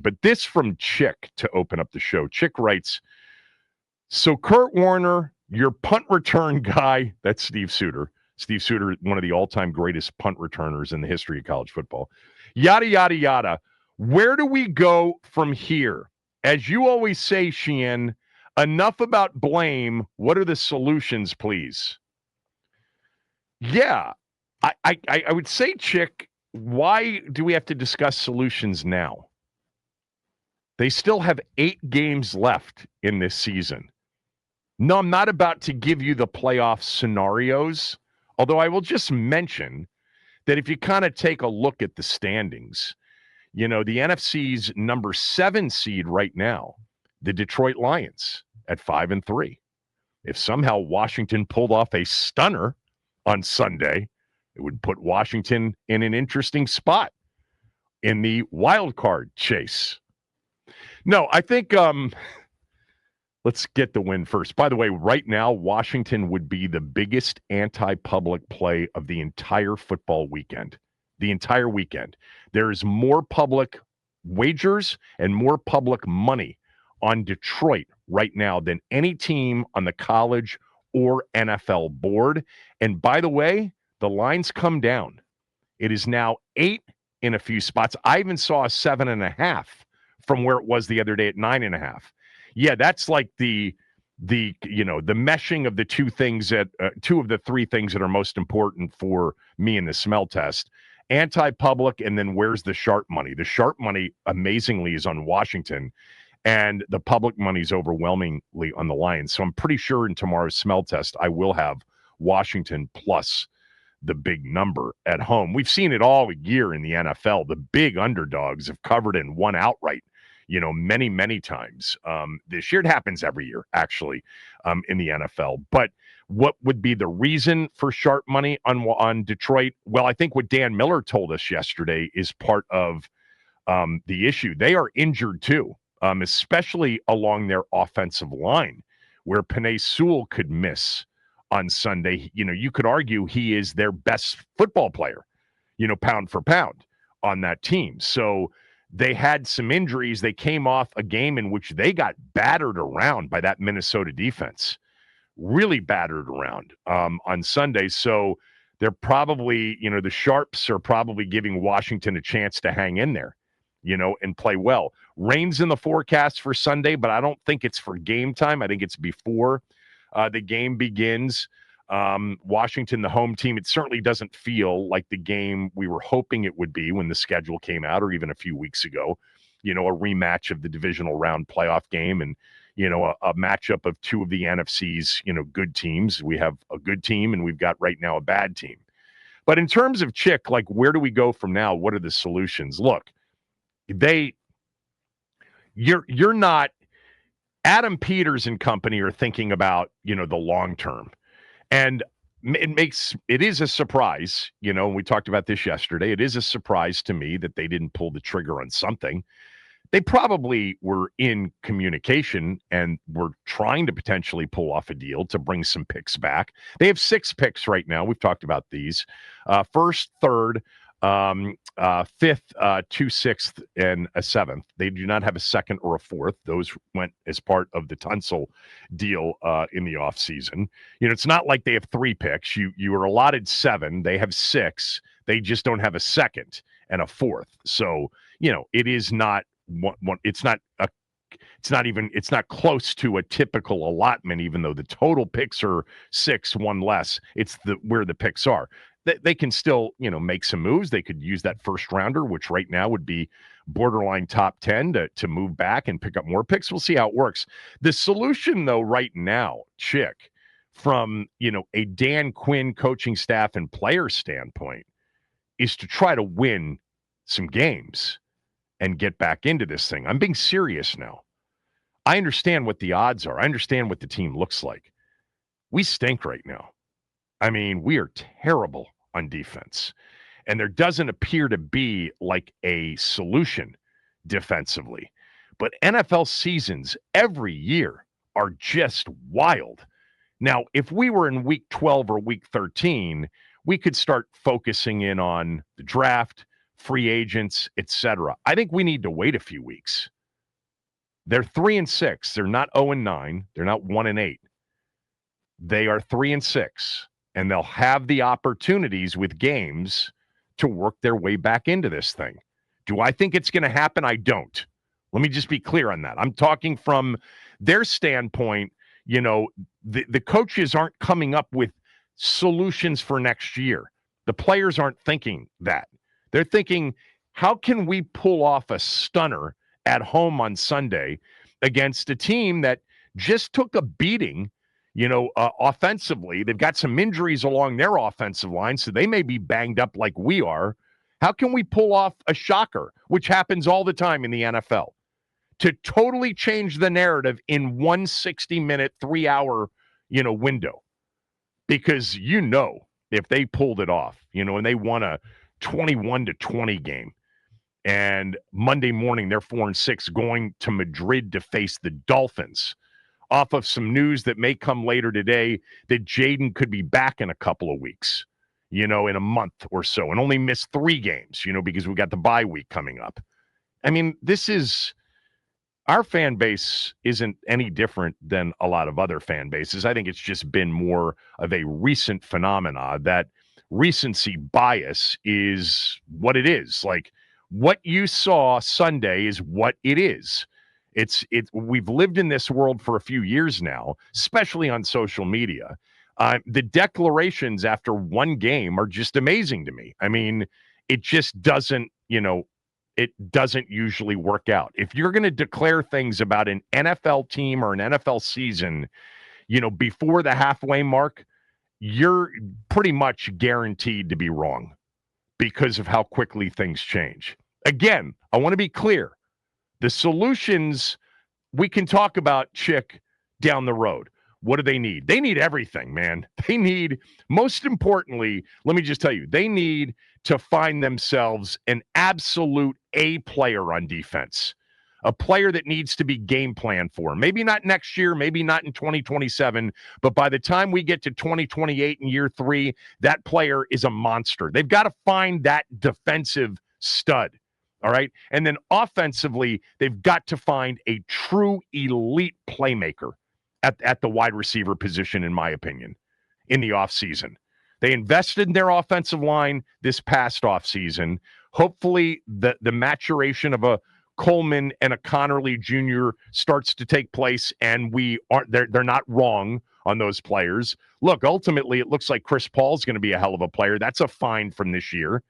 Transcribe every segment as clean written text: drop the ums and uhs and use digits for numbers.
But this from Chick to open up the show. Chick writes, so Kurt Warner, your punt return guy, that's Steve Suter. Steve Suter, one of the all-time greatest punt returners in the history of college football. Yada, yada, yada. Where do we go from here? As you always say, Sheehan, enough about blame. What are the solutions, please? Yeah, I would say, Chick, why do we have to discuss solutions now? They still have 8 games left in this season. No, I'm not about to give you the playoff scenarios, although I will just mention that if you kind of take a look at the standings, the NFC's number 7 seed right now, the Detroit Lions at 5-3. If somehow Washington pulled off a stunner on Sunday, it would put Washington in an interesting spot in the wild card chase. No, I think let's get the win first. By the way, right now, Washington would be the biggest anti-public play of the entire football weekend. The entire weekend. There is more public wagers and more public money on Detroit right now than any team on the college or NFL board. And by the way, the lines come down. It is now 8 in a few spots. I even saw a 7.5 from where it was the other day at 9.5. Yeah, that's like the meshing of the two things that two of the three things that are most important for me in the smell test. Anti-public, and then where's the sharp money? The sharp money, amazingly, is on Washington, and the public money is overwhelmingly on the Lions. So I'm pretty sure in tomorrow's smell test, I will have Washington plus the big number at home. We've seen it all year in the NFL. The big underdogs have covered and won outright, many, many times this year. It happens every year, actually, in the NFL. But what would be the reason for sharp money on Detroit? Well, I think what Dan Miller told us yesterday is part of the issue. They are injured too, especially along their offensive line, where Penei Sewell could miss on Sunday. You could argue he is their best football player, pound for pound on that team. So they had some injuries. They came off a game in which they got battered around by that Minnesota defense, really battered around on Sunday. So they're probably, the Sharps are probably giving Washington a chance to hang in there, and play well. Rain's in the forecast for Sunday, but I don't think it's for game time. I think it's before the game begins. Washington, the home team, it certainly doesn't feel like the game we were hoping it would be when the schedule came out, or even a few weeks ago, a rematch of the divisional round playoff game and, a matchup of two of the NFC's, good teams. We have a good team and we've got right now a bad team. But in terms of Chick, like, where do we go from now? What are the solutions? Look, you're not, Adam Peters and company are thinking about, the long term. And it is a surprise, we talked about this yesterday. It is a surprise to me that they didn't pull the trigger on something. They probably were in communication and were trying to potentially pull off a deal to bring some picks back. They have 6 picks right now. We've talked about these. First, third, 5th, 2 6th, and a 7th. They do not have a 2nd or a 4th. Those went as part of the Tunsil deal in the offseason. It's not like they have 3 picks. You are allotted 7. They have 6. They just don't have a 2nd and a 4th. So, it is not one. It's not close to a typical allotment, even though the total picks are 6, 1 less. It's where the picks are. They can still, make some moves. They could use that first rounder, which right now would be borderline top 10 to move back and pick up more picks. We'll see how it works. The solution, though, right now, Chick, from, a Dan Quinn coaching staff and player standpoint, is to try to win some games and get back into this thing. I'm being serious now. I understand what the odds are. I understand what the team looks like. We stink right now. I mean, we are terrible on defense, and there doesn't appear to be like a solution defensively. But NFL seasons every year are just wild. Now, if we were in week 12 or week 13, we could start focusing in on the draft, free agents, etc. I think we need to wait a few weeks. They're 3-6. They're not 0-9. They're not 1-8. They are 3-6, and they'll have the opportunities with games to work their way back into this thing. Do I think it's going to happen? I don't. Let me just be clear on that. I'm talking from their standpoint. The coaches aren't coming up with solutions for next year. The players aren't thinking that. They're thinking, how can we pull off a stunner at home on Sunday against a team that just took a beating, offensively? They've got some injuries along their offensive line, so they may be banged up like we are. How can we pull off a shocker, which happens all the time in the NFL, to totally change the narrative in 1 60-minute, 3-hour, window? Because if they pulled it off, and they won a 21-20 game, and Monday morning they're 4-6 going to Madrid to face the Dolphins, off of some news that may come later today that Jaden could be back in a couple of weeks, in a month or so, and only miss 3 games, because we got the bye week coming up. I mean, our fan base isn't any different than a lot of other fan bases. I think it's just been more of a recent phenomena. That recency bias is what it is. Like, what you saw Sunday is what it is. We've lived in this world for a few years now, especially on social media. The declarations after one game are just amazing to me. I mean, it just doesn't, it doesn't usually work out. If you're going to declare things about an NFL team or an NFL season, before the halfway mark, you're pretty much guaranteed to be wrong because of how quickly things change. Again, I want to be clear. The solutions we can talk about, Chick, down the road. What do they need? They need everything, man. They need, most importantly, let me just tell you, they need to find themselves an absolute A player on defense, a player that needs to be game planned for. Maybe not next year, maybe not in 2027, but by the time we get to 2028 in year 3, that player is a monster. They've got to find that defensive stud. All right. And then offensively, they've got to find a true elite playmaker at the wide receiver position, in my opinion, in the offseason. They invested in their offensive line this past offseason. Hopefully the maturation of a Coleman and a Connerly Jr. starts to take place, and they're not wrong on those players. Look, ultimately, it looks like Chris Paul's going to be a hell of a player. That's a find from this year.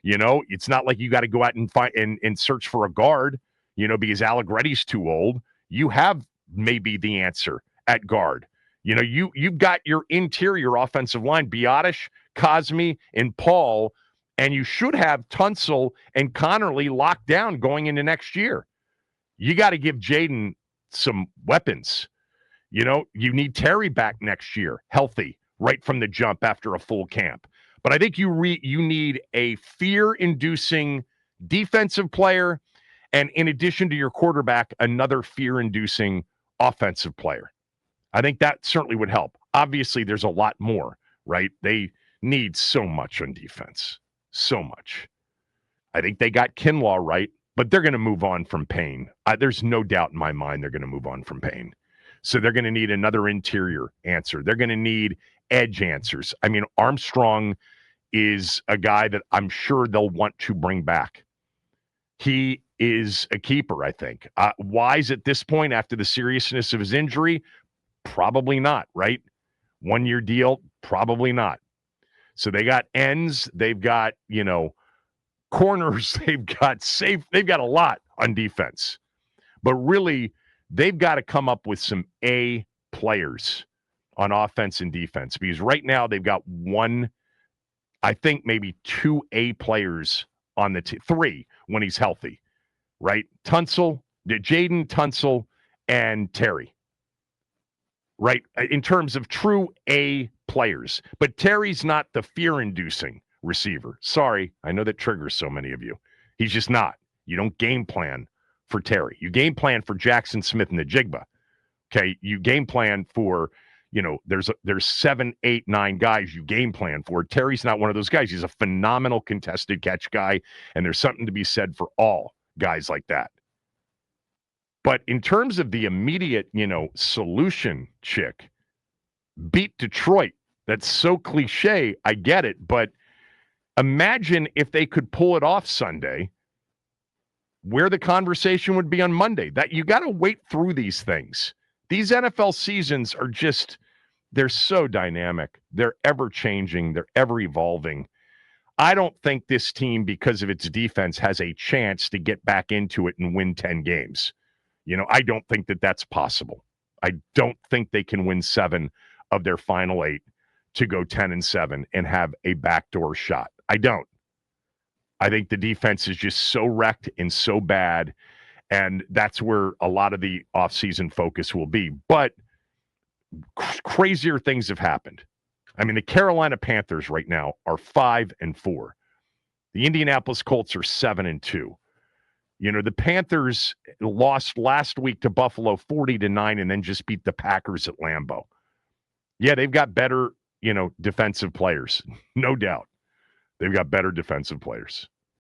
It's not like you got to go out and find and search for a guard, because Allegretti's too old. You have maybe the answer at guard. You've got your interior offensive line, Biotish, Cosme, and Paul, and you should have Tunsil and Connerly locked down going into next year. You got to give Jaden some weapons. You need Terry back next year, healthy, right from the jump after a full camp. But I think you need a fear-inducing defensive player, and in addition to your quarterback, another fear-inducing offensive player. I think that certainly would help. Obviously, there's a lot more, right? They need so much on defense, so much. I think they got Kinlaw right, but they're going to move on from Payne. There's no doubt in my mind they're going to move on from Payne. So they're going to need another interior answer. They're going to need edge answers. I mean, Armstrong is a guy that I'm sure they'll want to bring back. He is a keeper, I think. Wise at this point after the seriousness of his injury? Probably not, right? 1-year deal? Probably not. So they got ends. They've got, corners. They've got a lot on defense. But really, they've got to come up with some A players on offense and defense, because right now they've got one, I think maybe 2 A players on the team, 3 when he's healthy, right? Jaden, Tunsil, and Terry, right? In terms of true A players. But Terry's not the fear-inducing receiver. Sorry, I know that triggers so many of you. He's just not. You don't game plan for Terry. You game plan for Jackson Smith and Najigba. Okay, you game plan for, there's 7, 8, 9 guys you game plan for. Terry's not one of those guys. He's a phenomenal contested catch guy, and there's something to be said for all guys like that. But in terms of the immediate, solution, Chick, beat Detroit. That's so cliche. I get it. But imagine if they could pull it off Sunday, where the conversation would be on Monday. That you got to wait through these things. These NFL seasons are just, they're so dynamic. They're ever changing. They're ever evolving. I don't think this team, because of its defense, has a chance to get back into it and win 10 games. I don't think that that's possible. I don't think they can win 7 of their final 8 to go 10-7 and have a backdoor shot. I don't. I think the defense is just so wrecked and so bad, and that's where a lot of the offseason focus will be. But crazier things have happened. I mean, the Carolina Panthers right now are 5-4. The Indianapolis Colts are 7-2. The Panthers lost last week to Buffalo 40-9 and then just beat the Packers at Lambeau. Yeah, they've got better, defensive players. No doubt. They've got better defensive players.